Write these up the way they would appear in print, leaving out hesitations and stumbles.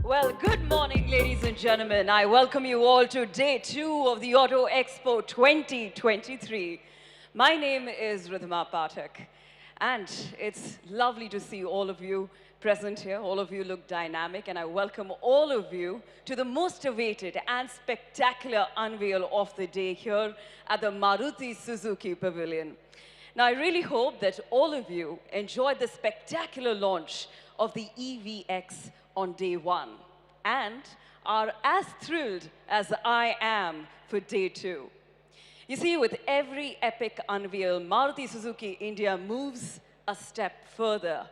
Well, good morning, ladies and gentlemen. I welcome you all to day 2 of the Auto Expo 2023. My name is Ridhima Pathak, and it's lovely to see all of you present here. All of you look dynamic, and I welcome all of you to the most awaited and spectacular unveil of the day here at the Maruti Suzuki Pavilion. Now, I really hope that all of you enjoyed the spectacular launch of the EVX on day 1 and are as thrilled as I am for day 2. You see, with every epic unveil, Maruti Suzuki India moves a step further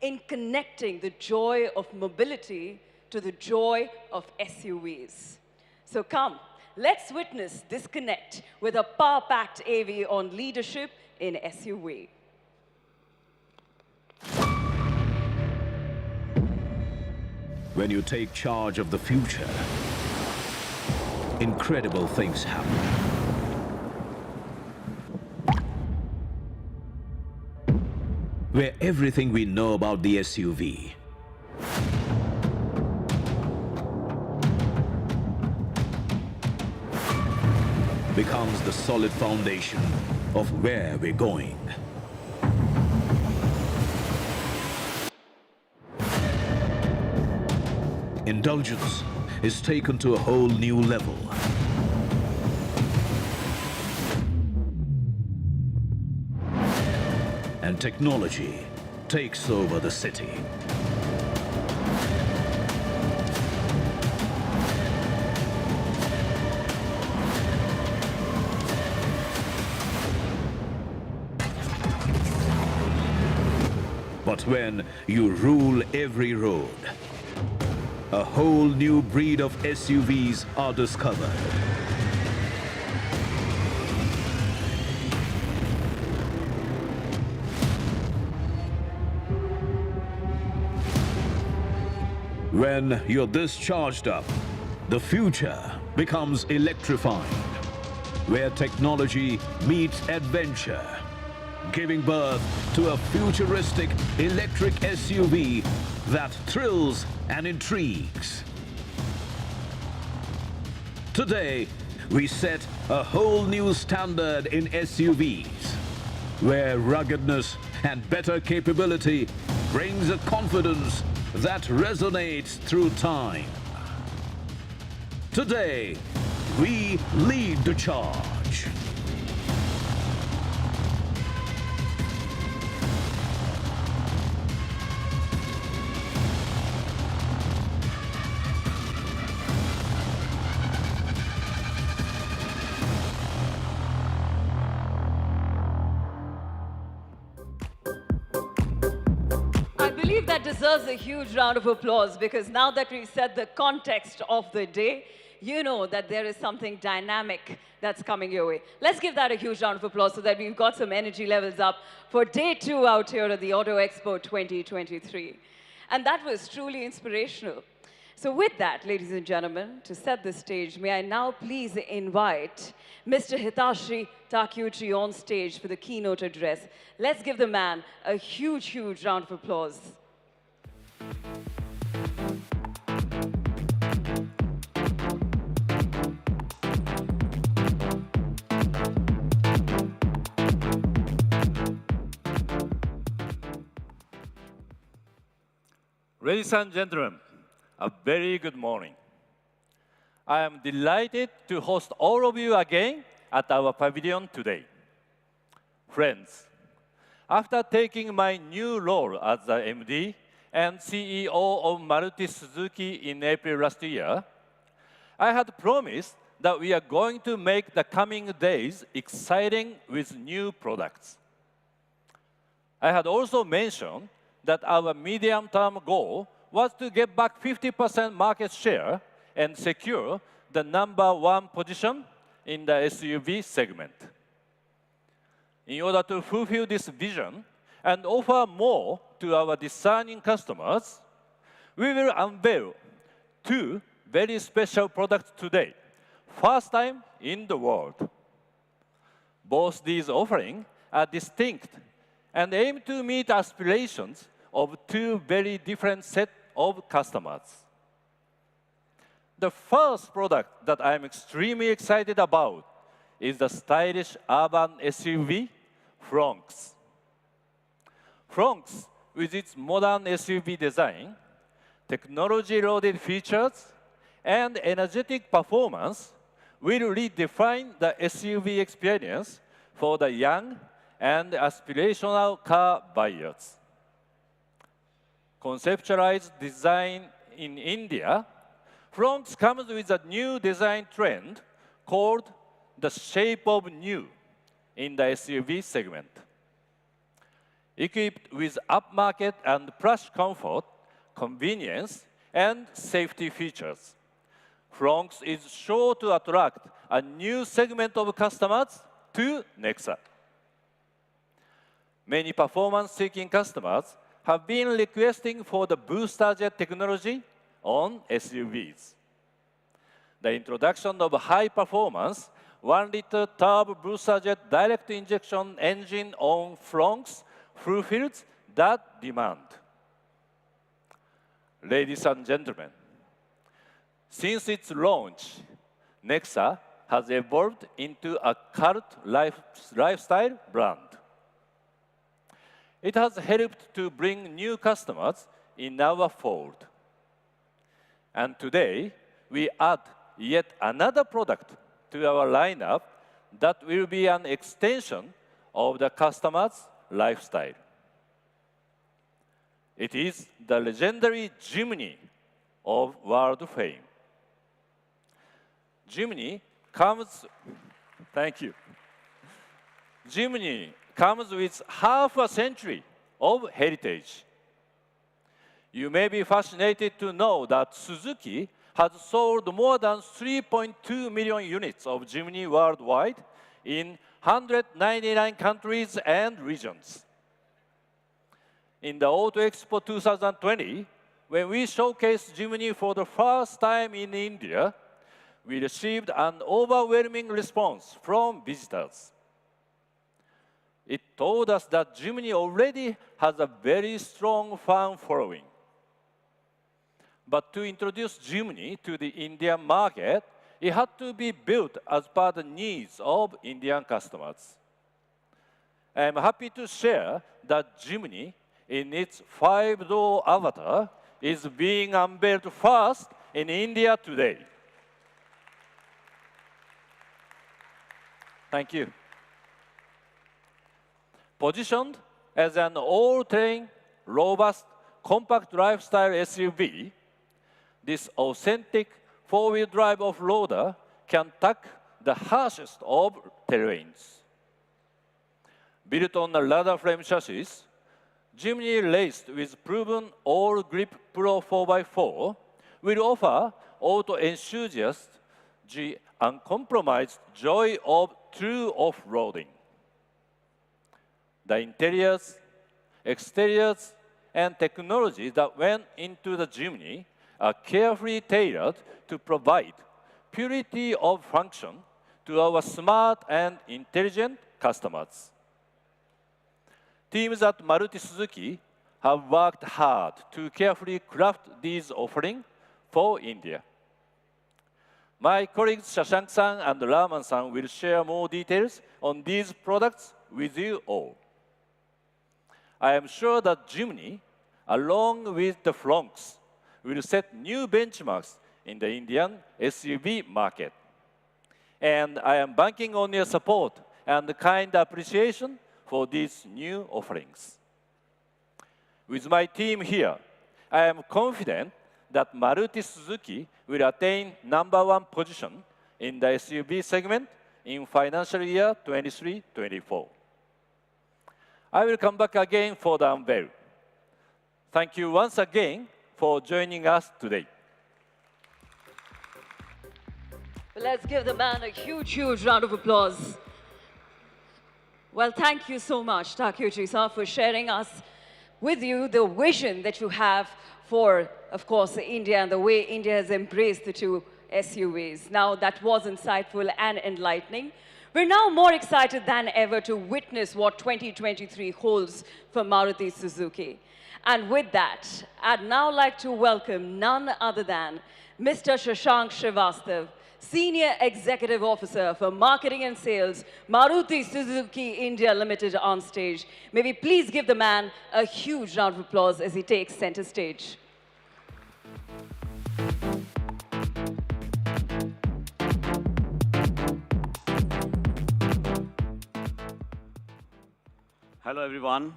in connecting the joy of mobility to the joy of SUVs. So come, let's witness this connect with a power-packed AV on leadership in SUV. When you take charge of the future, incredible things happen. Where everything we know about the SUV becomes the solid foundation of where we're going. Indulgence is taken to a whole new level. And technology takes over the city. But when you rule every road, a whole new breed of SUVs are discovered. When you're this charged up, the future becomes electrifying, where technology meets adventure, giving birth to a futuristic electric SUV that thrills and intrigues. Today, we set a whole new standard in SUVs, where ruggedness and better capability brings a confidence that resonates through time. Today, we lead the charge. That deserves a huge round of applause, because now that we've set the context of the day, you know that there is something dynamic that's coming your way. Let's give that a huge round of applause so that we've got some energy levels up for day 2 out here at the Auto Expo 2023. And that was truly inspirational. So with that, ladies and gentlemen, to set the stage, may I now please invite Mr. Hitashi Takeuchi on stage for the keynote address. Let's give the man a huge, huge round of applause. Ladies and gentlemen, a very good morning. I am delighted to host all of you again at our pavilion today. Friends, after taking my new role as the MD and CEO of Maruti Suzuki in April last year, I had promised that we are going to make the coming days exciting with new products. I had also mentioned that our medium-term goal was to get back 50% market share and secure the #1 position in the SUV segment. In order to fulfill this vision and offer more to our discerning customers, we will unveil 2 very special products today, first time in the world. Both these offerings are distinct and aim to meet aspirations of 2 very different sets of customers. The first product that I'm extremely excited about is the stylish urban SUV, Fronx. Fronx, with its modern SUV design, technology-loaded features, and energetic performance, will redefine the SUV experience for the young and aspirational car buyers. Conceptualized design in India, Fronx comes with a new design trend called the shape of new in the SUV segment. Equipped with upmarket and plush comfort, convenience, and safety features, Fronx is sure to attract a new segment of customers to NEXA. Many performance-seeking customers have been requesting for the booster jet technology on SUVs. The introduction of high-performance 1-liter turbo booster jet direct injection engine on Fronx fulfills that demand. Ladies and gentlemen, since its launch, NEXA has evolved into a cult lifestyle brand. It has helped to bring new customers in our fold. And today, we add yet another product to our lineup that will be an extension of the customer's lifestyle. It is the legendary Jimny of world fame. Jimny comes with half a century of heritage. You may be fascinated to know that Suzuki has sold more than 3.2 million units of Jimny worldwide in 199 countries and regions. In the Auto Expo 2020, when we showcased Jimny for the first time in India, we received an overwhelming response from visitors. It told us that Jimny already has a very strong fan following. But to introduce Jimny to the Indian market, it had to be built as per the needs of Indian customers. I am happy to share that Jimny, in its 5-door avatar, is being unveiled first in India today. Thank you. Positioned as an all-terrain, robust, compact lifestyle SUV, this authentic four-wheel drive off-roader can tackle the harshest of terrains. Built on a ladder frame chassis, Jimny laced with proven all-grip Pro 4x4 will offer auto enthusiasts the uncompromised joy of true off-roading. The interiors, exteriors, and technology that went into the Jimny are carefully tailored to provide purity of function to our smart and intelligent customers. Teams at Maruti Suzuki have worked hard to carefully craft these offerings for India. My colleagues Shashank-san and Raman-san will share more details on these products with you all. I am sure that Jimny, along with the Fronx, will set new benchmarks in the Indian SUV market. And I am banking on your support and kind appreciation for these new offerings. With my team here, I am confident that Maruti Suzuki will attain #1 position in the SUV segment in financial year 23-24. I will come back again for the unveil. Thank you once again for joining us today. Well, let's give the man a huge, huge round of applause. Well, thank you so much, Takeuchi-san, for sharing us with you the vision that you have for, of course, India and the way India has embraced the two SUVs. Now, that was insightful and enlightening. We're now more excited than ever to witness what 2023 holds for Maruti Suzuki. And with that, I'd now like to welcome none other than Mr. Shashank Srivastav, Senior Executive Officer for Marketing and Sales, Maruti Suzuki India Limited on stage. May we please give the man a huge round of applause as he takes center stage. Hello, everyone,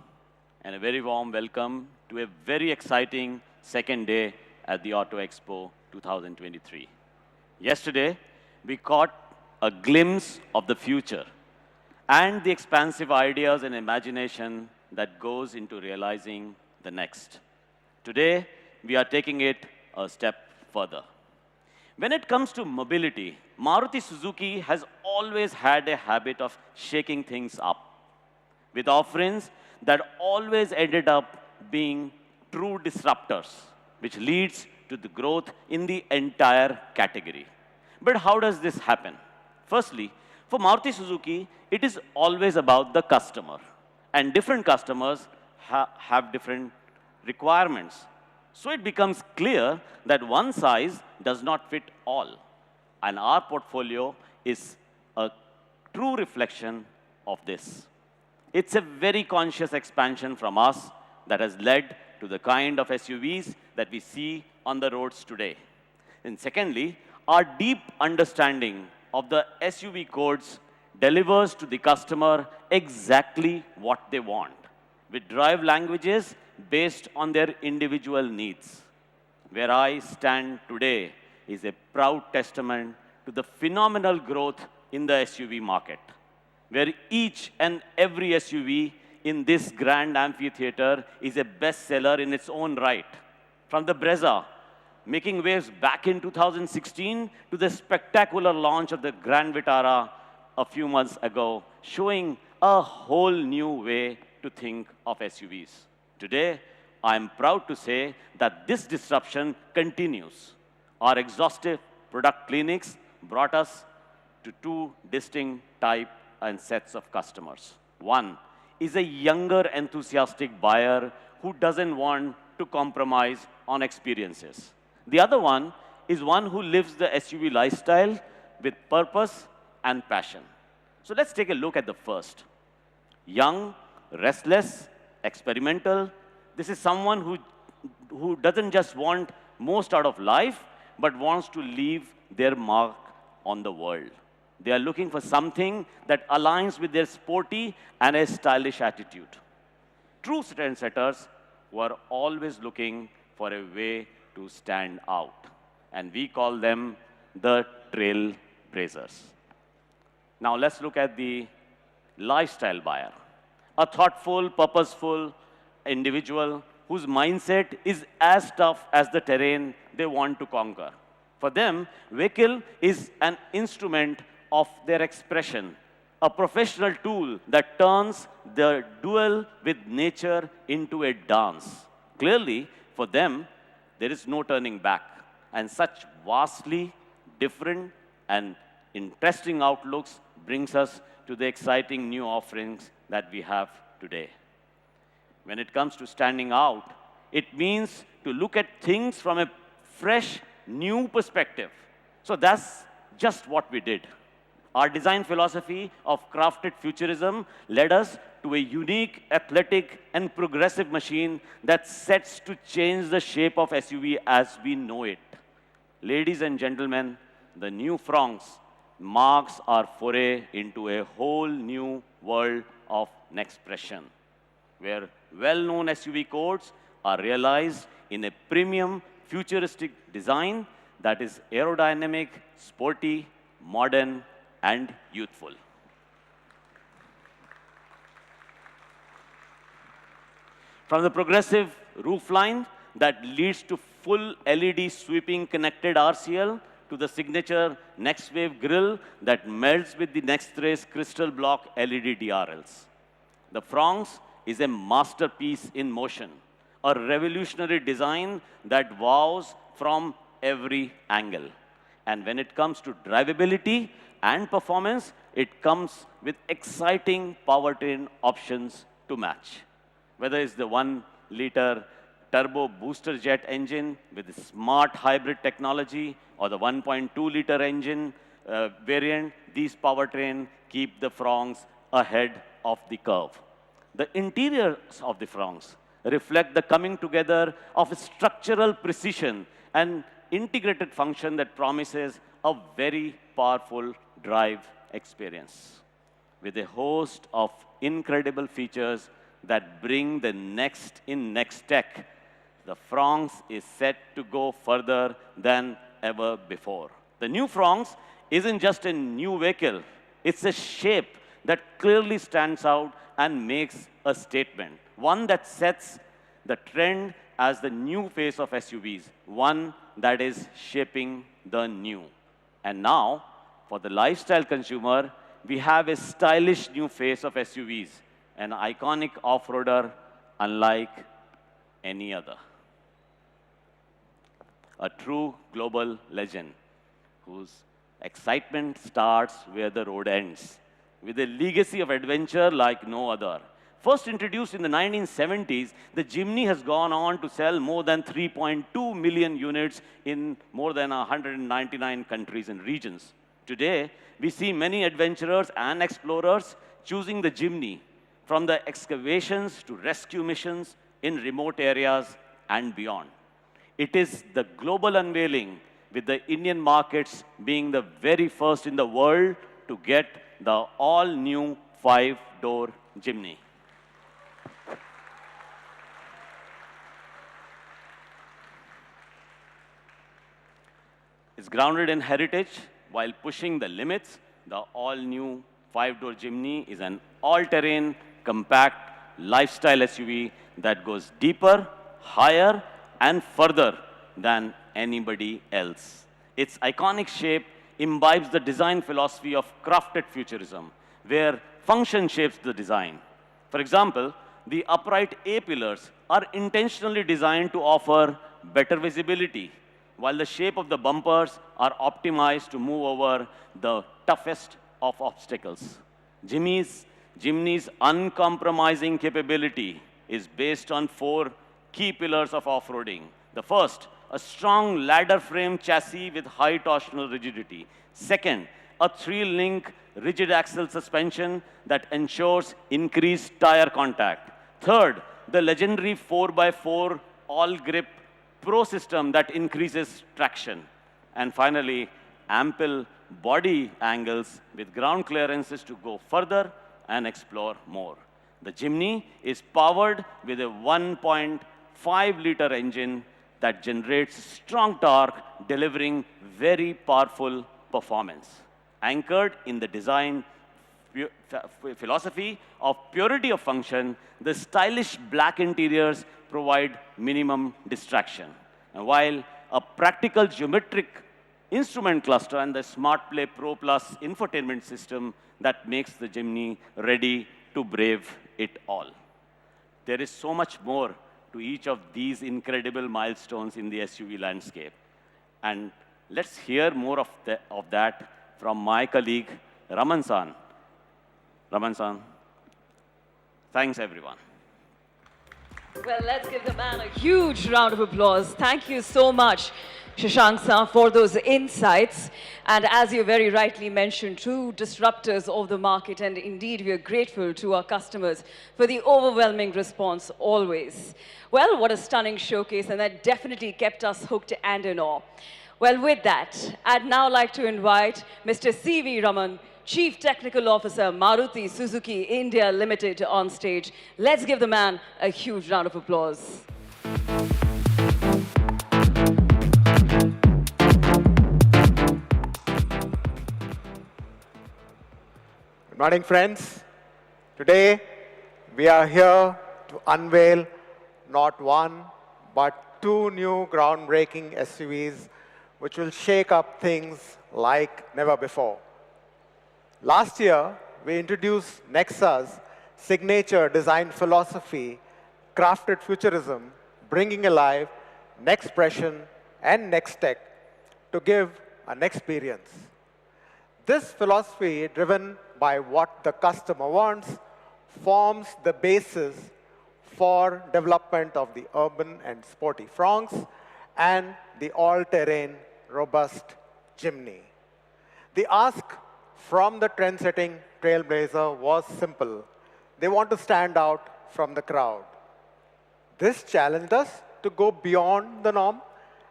and a very warm welcome to a very exciting second day at the Auto Expo 2023. Yesterday, we caught a glimpse of the future and the expansive ideas and imagination that goes into realizing the next. Today, we are taking it a step further. When it comes to mobility, Maruti Suzuki has always had a habit of shaking things up with offerings that always ended up being true disruptors, which leads to the growth in the entire category. But how does this happen? Firstly, for Maruti Suzuki, it is always about the customer. And different customers have different requirements. So it becomes clear that one size does not fit all. And our portfolio is a true reflection of this. It's a very conscious expansion from us that has led to the kind of SUVs that we see on the roads today. And secondly, our deep understanding of the SUV codes delivers to the customer exactly what they want, with drive languages based on their individual needs. Where I stand today is a proud testament to the phenomenal growth in the SUV market, where each and every SUV in this grand amphitheater is a bestseller in its own right. From the Brezza, making waves back in 2016, to the spectacular launch of the Grand Vitara a few months ago, showing a whole new way to think of SUVs. Today, I'm proud to say that this disruption continues. Our exhaustive product clinics brought us to two distinct types and sets of customers. One is a younger, enthusiastic buyer who doesn't want to compromise on experiences. The other one is one who lives the SUV lifestyle with purpose and passion. So let's take a look at the first. Young, restless, experimental. This is someone who doesn't just want most out of life, but wants to leave their mark on the world. They are looking for something that aligns with their sporty and a stylish attitude. True trendsetters were always looking for a way to stand out, and we call them the trailblazers. Now let's look at the lifestyle buyer, a thoughtful, purposeful individual whose mindset is as tough as the terrain they want to conquer. For them, vehicle is an instrument of their expression, a professional tool that turns the duel with nature into a dance. Clearly, for them, there is no turning back, and such vastly different and interesting outlooks brings us to the exciting new offerings that we have today. When it comes to standing out, it means to look at things from a fresh, new perspective. So that's just what we did. Our design philosophy of crafted futurism led us to a unique, athletic, and progressive machine that sets to change the shape of SUV as we know it. Ladies and gentlemen, the new Fronx marks our foray into a whole new world of Nexpression, where well-known SUV codes are realized in a premium, futuristic design that is aerodynamic, sporty, modern, and youthful. From the progressive roofline that leads to full LED sweeping connected RCL to the signature Next Wave grille that melts with the Next Race crystal block LED DRLs. The Fronx is a masterpiece in motion, a revolutionary design that wows from every angle. And when it comes to drivability and performance, it comes with exciting powertrain options to match. Whether it's the one liter turbo booster jet engine with the smart hybrid technology or the 1.2-liter engine variant, these powertrain keep the Fronx ahead of the curve. The interiors of the Fronx reflect the coming together of structural precision and integrated function that promises a very powerful drive experience. With a host of incredible features that bring the next in next tech, the Fronx is set to go further than ever before. The new Fronx isn't just a new vehicle, it's a shape that clearly stands out and makes a statement, one that sets the trend as the new face of SUVs, one that is shaping the new. And now, for the lifestyle consumer, we have a stylish new face of SUVs, an iconic off-roader unlike any other. A true global legend whose excitement starts where the road ends, with a legacy of adventure like no other. First introduced in the 1970s, the Jimny has gone on to sell more than 3.2 million units in more than 199 countries and regions. Today, we see many adventurers and explorers choosing the Jimny, from the excavations to rescue missions in remote areas and beyond. It is the global unveiling, with the Indian markets being the very first in the world to get the all-new 5-door Jimny. It's grounded in heritage while pushing the limits. The all-new 5-door Jimny is an all-terrain, compact lifestyle SUV that goes deeper, higher, and further than anybody else. Its iconic shape imbibes the design philosophy of crafted futurism, where function shapes the design. For example, the upright A-pillars are intentionally designed to offer better visibility, while the shape of the bumpers are optimized to move over the toughest of obstacles. Jimny's uncompromising capability is based on 4 key pillars of off-roading. The first, a strong ladder frame chassis with high torsional rigidity. Second, a 3-link rigid axle suspension that ensures increased tire contact. Third, the legendary 4x4 all-grip Pro system that increases traction. And finally, ample body angles with ground clearances to go further and explore more. The Jimny is powered with a 1.5-liter engine that generates strong torque, delivering very powerful performance. Anchored in the design philosophy of purity of function, the stylish black interiors provide minimum distraction. And while a practical geometric instrument cluster and the Smart Play Pro Plus infotainment system that makes the Jimny ready to brave it all. There is so much more to each of these incredible milestones in the SUV landscape. And let's hear more of that from my colleague, Raman-san. Raman-san, thanks everyone. Well, let's give the man a huge round of applause. Thank you so much, Shashank-san, for those insights. And as you very rightly mentioned, true disruptors of the market. And indeed, we are grateful to our customers for the overwhelming response always. Well, what a stunning showcase, and that definitely kept us hooked and in awe. Well, with that, I'd now like to invite Mr. C.V. Raman, Chief Technical Officer, Maruti Suzuki India Limited, on stage. Let's give the man a huge round of applause. Good morning, friends. Today, we are here to unveil not one, but 2 new groundbreaking SUVs which will shake up things like never before. Last year, we introduced NEXA's signature design philosophy, crafted futurism, bringing alive Nexpression and Nextech to give an experience. This philosophy, driven by what the customer wants, forms the basis for development of the urban and sporty Fronx and the all-terrain robust Jimny. The ask from the trend-setting trailblazer was simple. They want to stand out from the crowd. This challenged us to go beyond the norm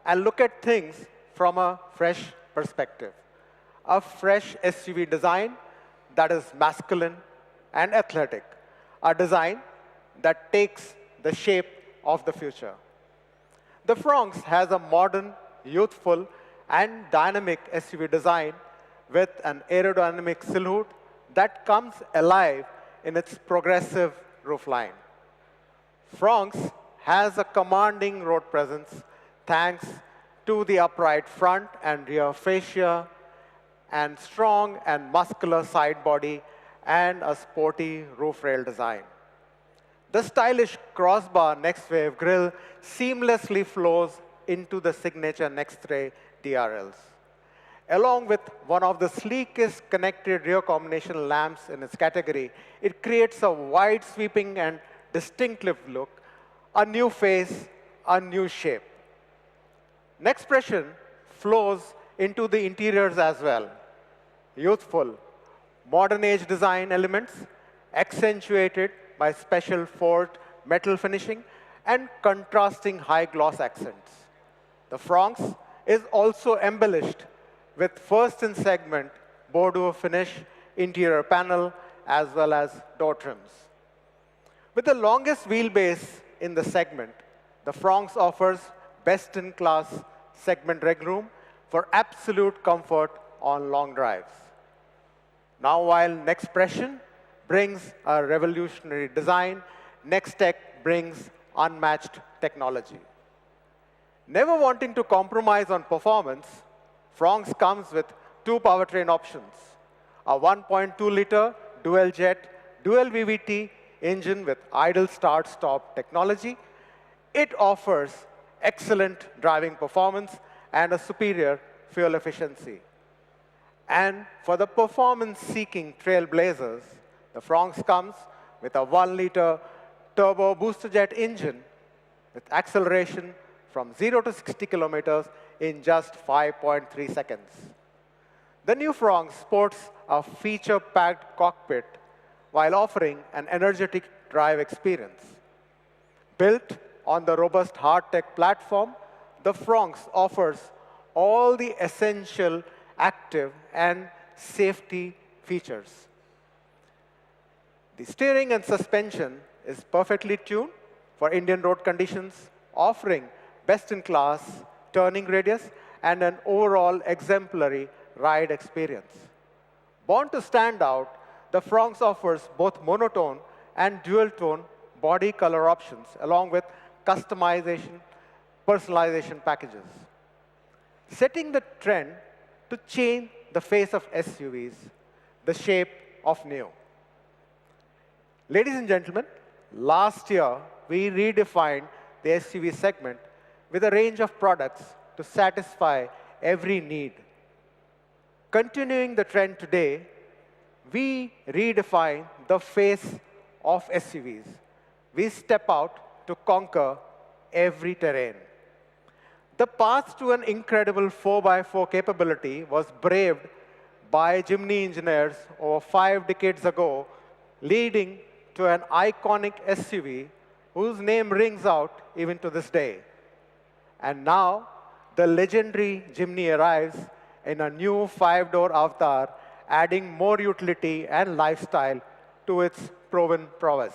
and look at things from a fresh perspective. A fresh SUV design that is masculine and athletic. A design that takes the shape of the future. The Fronx has a modern, youthful, and dynamic SUV design with an aerodynamic silhouette that comes alive in its progressive roofline. Fronx has a commanding road presence thanks to the upright front and rear fascia and strong and muscular side body and a sporty roof rail design. The stylish crossbar next wave grille seamlessly flows into the signature Next-Ray DRLs. Along with one of the sleekest connected rear combination lamps in its category, it creates a wide sweeping and distinctive look, a new face, a new shape. Nexpression flows into the interiors as well. Youthful, modern age design elements accentuated by special forged metal finishing and contrasting high gloss accents. The Fronx is also embellished with first in segment Bordeaux finish interior panel as well as door trims. With the longest wheelbase in the segment, the Fronx offers best-in-class segment legroom for absolute comfort on long drives. Now, while Nexpression brings a revolutionary design, Nextech brings unmatched technology. Never wanting to compromise on performance, Fronx comes with two powertrain options, a 1.2-liter dual-jet, dual VVT engine with idle start-stop technology. It offers excellent driving performance and a superior fuel efficiency. And for the performance-seeking trailblazers, the Fronx comes with a 1-liter turbo booster jet engine with acceleration from 0 to 60 kilometers in just 5.3 seconds. The new Fronx sports a feature-packed cockpit while offering an energetic drive experience. Built on the robust hardtech platform, the Fronx offers all the essential active and safety features. The steering and suspension is perfectly tuned for Indian road conditions, offering best-in-class turning radius and an overall exemplary ride experience. Born to stand out, the Fronx offers both monotone and dual-tone body color options, along with customization, personalization packages. Setting the trend to change the face of SUVs, the shape of new. Ladies and gentlemen, last year, we redefined the SUV segment with a range of products to satisfy every need. Continuing the trend today, we redefine the face of SUVs. We step out to conquer every terrain. The path to an incredible 4x4 capability was braved by Jimny engineers over 5 decades ago, leading to an iconic SUV whose name rings out even to this day. And now, the legendary Jimny arrives in a new 5-door avatar, adding more utility and lifestyle to its proven prowess.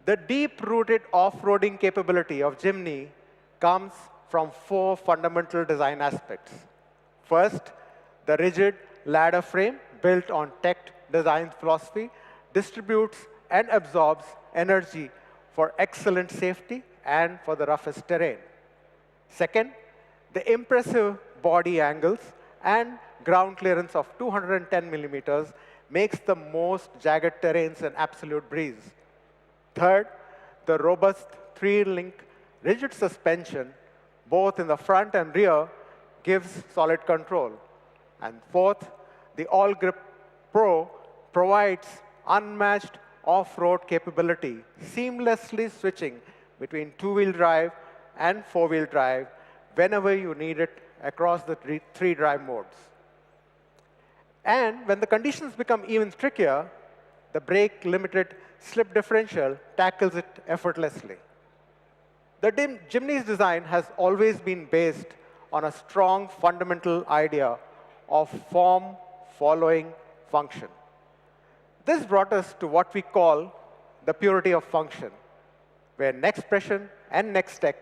The deep-rooted off-roading capability of Jimny comes from 4 fundamental design aspects. First, the rigid ladder frame built on tech design philosophy distributes and absorbs energy for excellent safety and for the roughest terrain. Second, the impressive body angles and ground clearance of 210 millimeters makes the most jagged terrains an absolute breeze. Third, the robust 3-link rigid suspension, both in the front and rear, gives solid control. And fourth, the All Grip Pro provides unmatched off-road capability, seamlessly switching between two-wheel drive and four-wheel drive whenever you need it across the three drive modes. And when the conditions become even trickier, the brake-limited slip differential tackles it effortlessly. The Jimny's design has always been based on a strong fundamental idea of form following function. This brought us to what we call the purity of function, where Nexpression and Nextech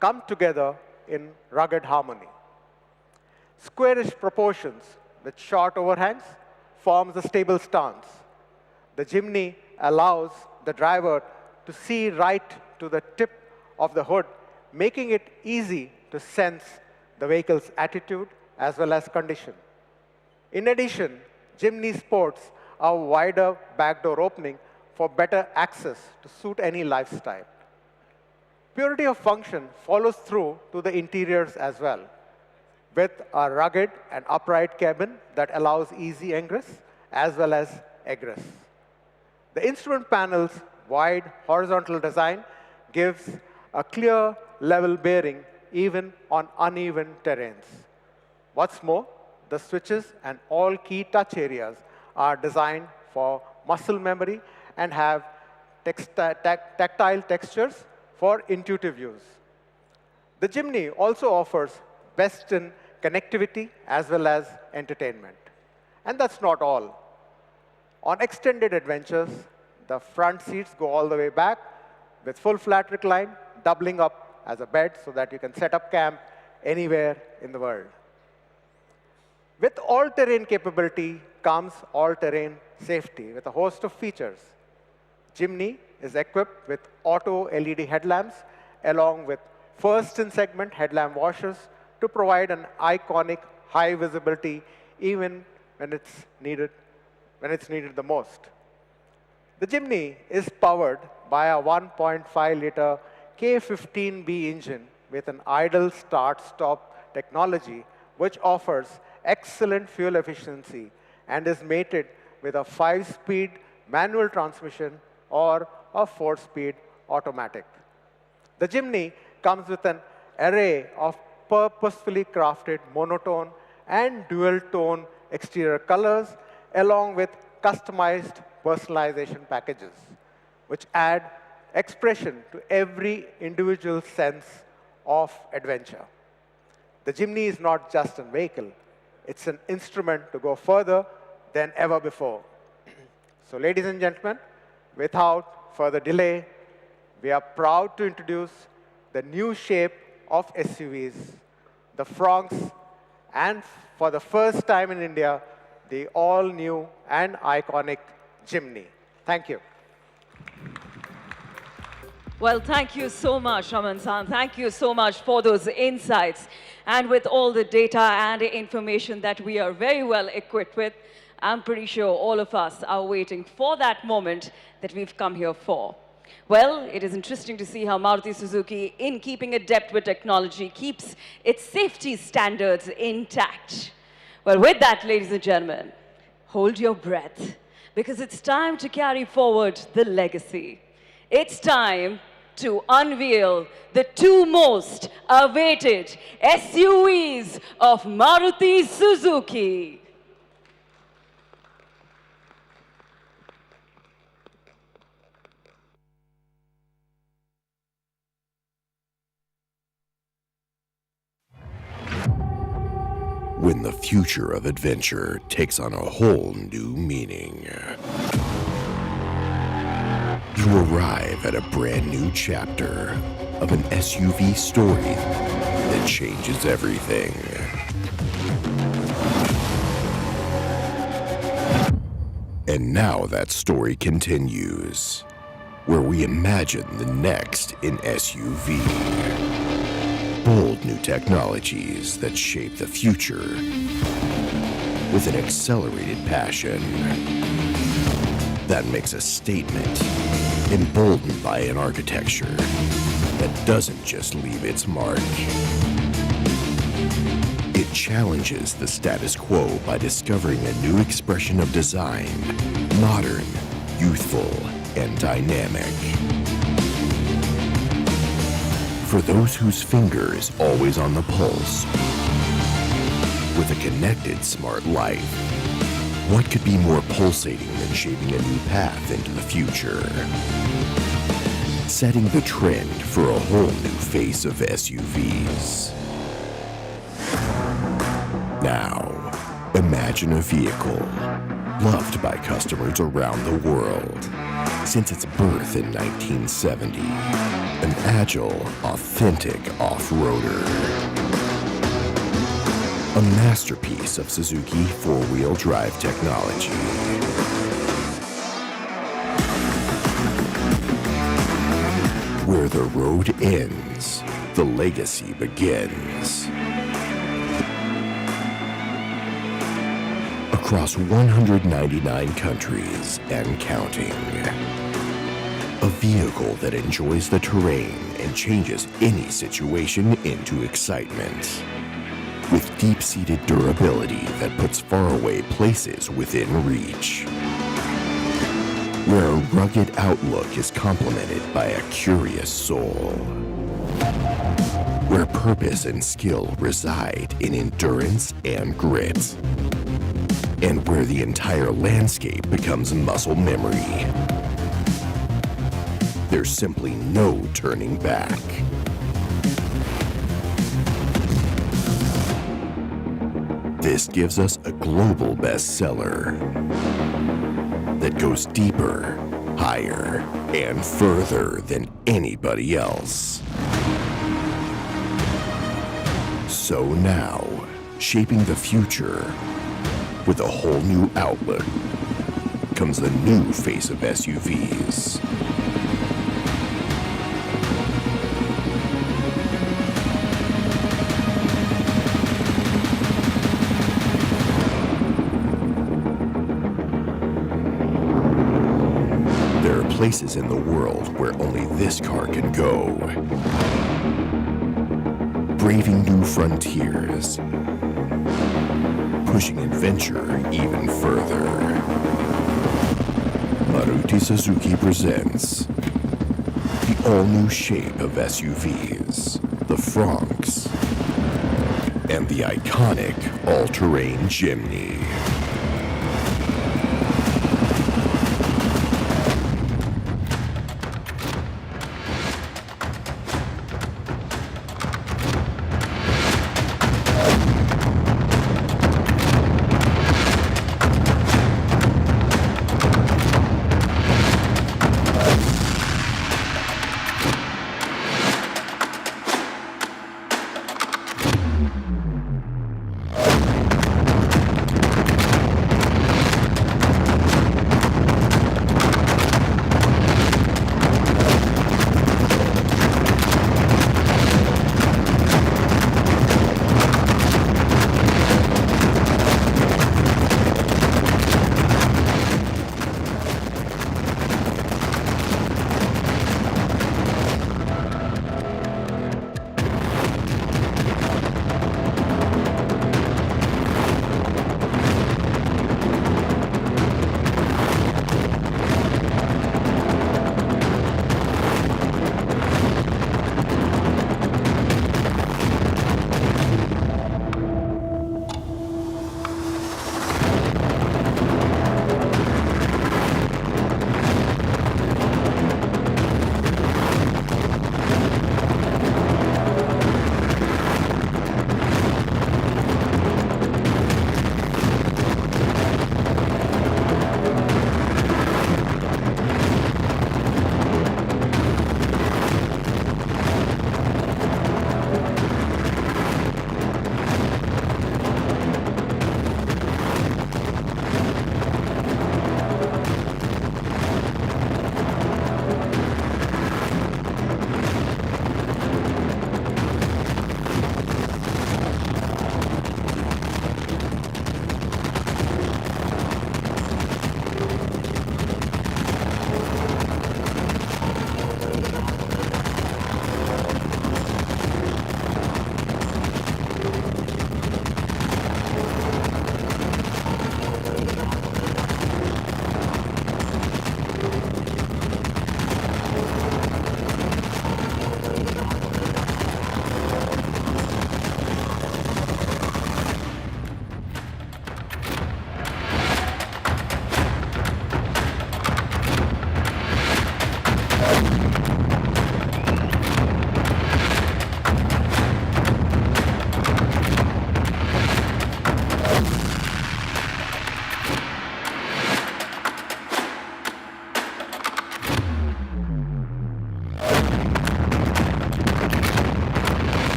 come together in rugged harmony. Squarish proportions with short overhangs forms a stable stance. The Jimny allows the driver to see right to the tip of the hood, making it easy to sense the vehicle's attitude as well as condition. In addition, Jimny sports a wider backdoor opening for better access to suit any lifestyle. Purity of function follows through to the interiors as well, with a rugged and upright cabin that allows easy ingress as well as egress. The instrument panel's wide horizontal design gives a clear level bearing even on uneven terrains. What's more, the switches and all key touch areas are designed for muscle memory and have tactile textures for intuitive use. The Jimny also offers best in connectivity as well as entertainment. And that's not all. On extended adventures, the front seats go all the way back with full flat recline, doubling up as a bed so that you can set up camp anywhere in the world. With all-terrain capability comes all-terrain safety with a host of features. Jimny is equipped with auto LED headlamps along with first-in-segment headlamp washers to provide an iconic high visibility even when it's needed the most. The Jimny is powered by a 1.5-liter K15B engine with an idle start-stop technology, which offers excellent fuel efficiency and is mated with a 5-speed manual transmission or a 4-speed automatic. The Jimny comes with an array of purposefully crafted monotone and dual-tone exterior colors, along with customized personalization packages, which add expression to every individual sense of adventure. The Jimny is not just a vehicle. It's an instrument to go further than ever before. So, ladies and gentlemen, without further delay, we are proud to introduce the new shape of SUVs, the Fronx, and for the first time in India, the all-new and iconic Jimny. Thank you. Well, thank you so much, Raman-san. Thank you so much for those insights. And with all the data and information that we are very well equipped with, I'm pretty sure all of us are waiting for that moment that we've come here for. Well, it is interesting to see how Maruti Suzuki, in keeping adept with technology, keeps its safety standards intact. Well, with that, ladies and gentlemen, hold your breath, because it's time to carry forward the legacy. It's time to unveil the two most awaited SUVs of Maruti Suzuki. When the future of adventure takes on a whole new meaning. You arrive at a brand new chapter of an SUV story that changes everything. And now that story continues, where we imagine the next in SUV. Bold new technologies that shape the future with an accelerated passion that makes a statement, emboldened by an architecture that doesn't just leave its mark. It challenges the status quo by discovering a new expression of design, modern youthful and dynamic. For those whose finger is always on the pulse, with a connected smart life, what could be more pulsating than shaping a new path into the future? Setting the trend for a whole new face of SUVs. Now, imagine a vehicle loved by customers around the world since its birth in 1970. An agile, authentic off-roader. A masterpiece of Suzuki four-wheel drive technology. Where the road ends, the legacy begins. Across 199 countries and counting. A vehicle that enjoys the terrain and changes any situation into excitement. With deep-seated durability that puts faraway places within reach. Where a rugged outlook is complemented by a curious soul. Where purpose and skill reside in endurance and grit. And where the entire landscape becomes muscle memory. There's simply no turning back. This gives us a global bestseller that goes deeper, higher, and further than anybody else. So now, shaping the future with a whole new outlook comes the new face of SUVs. There are places in the world where only this car can go. Braving new frontiers. Pushing adventure even further. Maruti Suzuki presents the all-new shape of SUVs, the Franx, and the iconic all-terrain Jimny.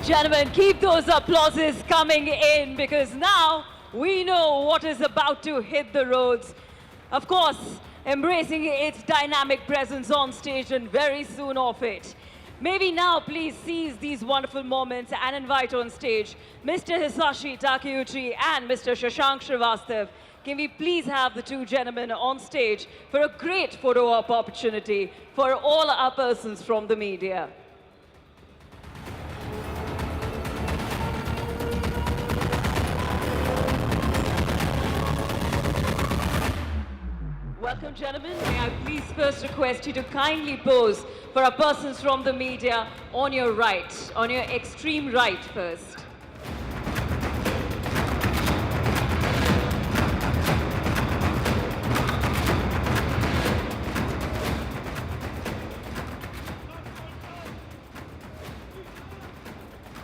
Gentlemen, keep those applauses coming in because now we know what is about to hit the roads. Of course, embracing its dynamic presence on stage and very soon off it. Maybe now please seize these wonderful moments and invite on stage Mr. Hisashi Takeuchi and Mr. Shashank Srivastav. Can we please have the two gentlemen on stage for a great photo op opportunity for all our persons from the media. Welcome, gentlemen. May I please first request you to kindly pose for our persons from the media on your right, on your extreme right first.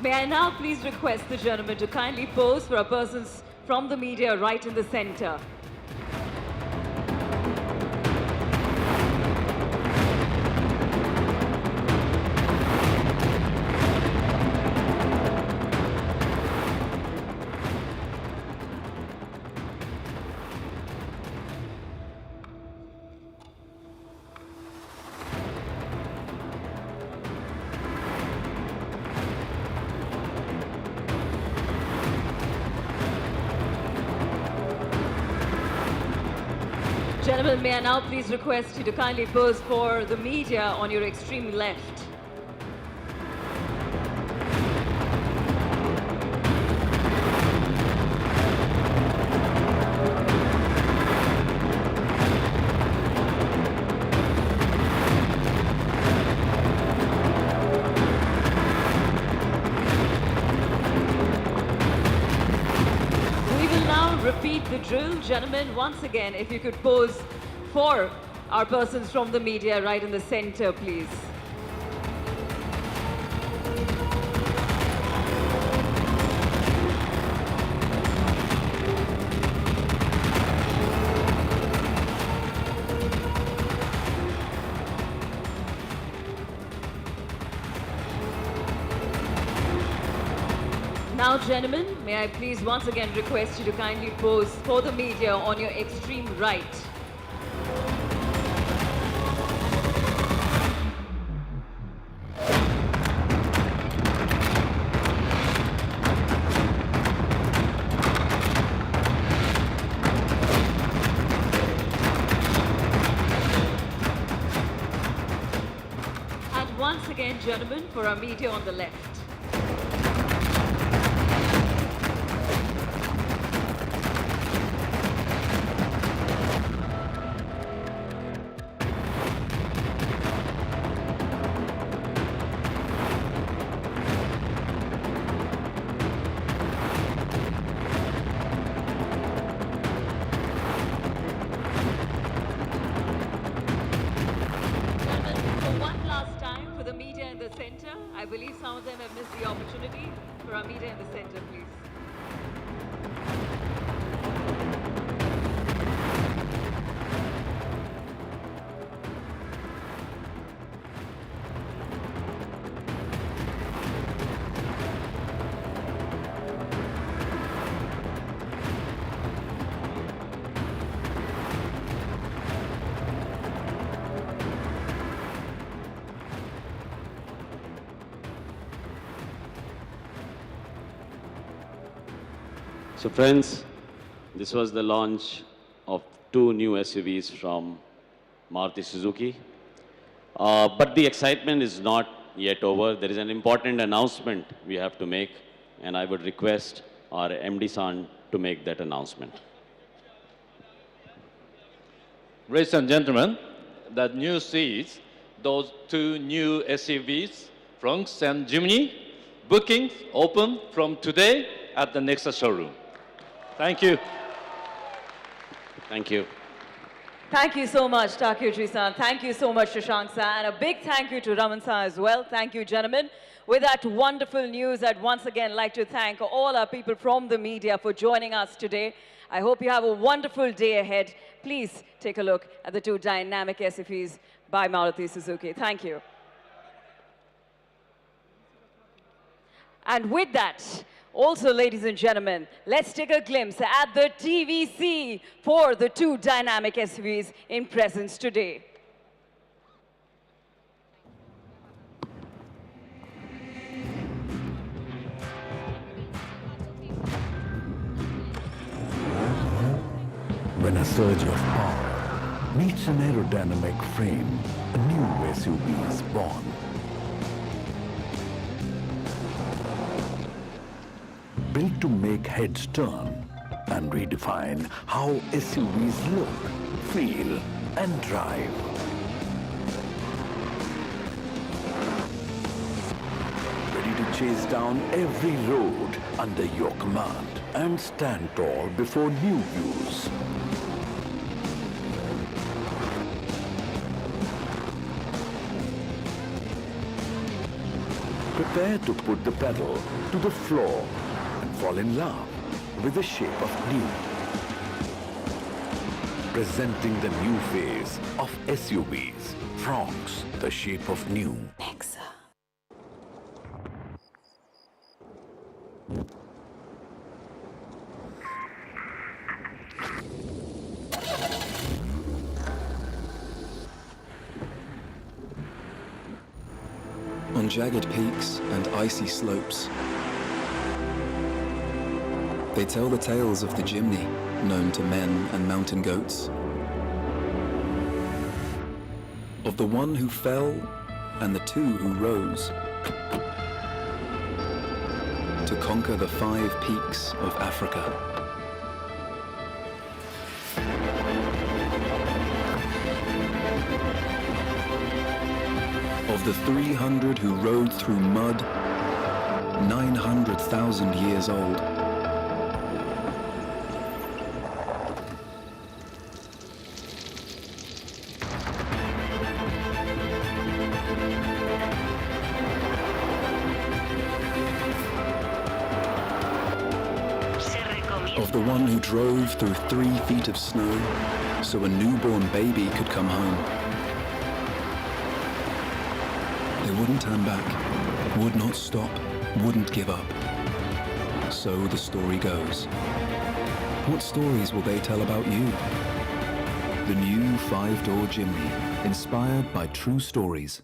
May I now please request the gentlemen to kindly pose for our persons from the media right in the center. Gentlemen, may I now please request you to kindly pose for the media on your extreme left. Repeat the drill. Gentlemen, once again, if you could pose for our persons from the media right in the center, please. Now, gentlemen, may I please once again request you to kindly pose for the media on your extreme right. And once again, gentlemen, for our media on the left. I believe some of them have missed the opportunity. For our media in the center, please. So friends, this was the launch of two new SUVs from Maruti Suzuki. But the excitement is not yet over. There is an important announcement we have to make, and I would request our MD-san to make that announcement. Ladies and gentlemen, the news is those two new SUVs, Bronx and Jimny, bookings open from today at the NEXA showroom. Thank you. Thank you. Thank you so much, Takeuchi-san. Thank you so much, Shashank-san. And a big thank you to Raman-san as well. Thank you, gentlemen. With that wonderful news, I'd once again like to thank all our people from the media for joining us today. I hope you have a wonderful day ahead. Please take a look at the two dynamic SUVs by Maruti Suzuki. Thank you. And with that, also, ladies and gentlemen, let's take a glimpse at the TVC for the two dynamic SUVs in presence today. When a surge of power meets an aerodynamic frame, a new SUV is born. Built to make heads turn and redefine how SUVs look, feel, and drive. Ready to chase down every road under your command and stand tall before new views. Prepare to put the pedal to the floor and fall in love with the shape of new. Presenting the new phase of SUVs, Fronx, the shape of new. NEXA. On jagged peaks and icy slopes, they tell the tales of the Jimny, known to men and mountain goats. Of the one who fell and the two who rose. To conquer the 5 peaks of Africa. Of the 300 who rode through mud, 900,000 years old. Of the one who drove through 3 feet of snow so a newborn baby could come home. They wouldn't turn back, would not stop, wouldn't give up. So the story goes. What stories will they tell about you? The new 5-door Jimny, inspired by true stories.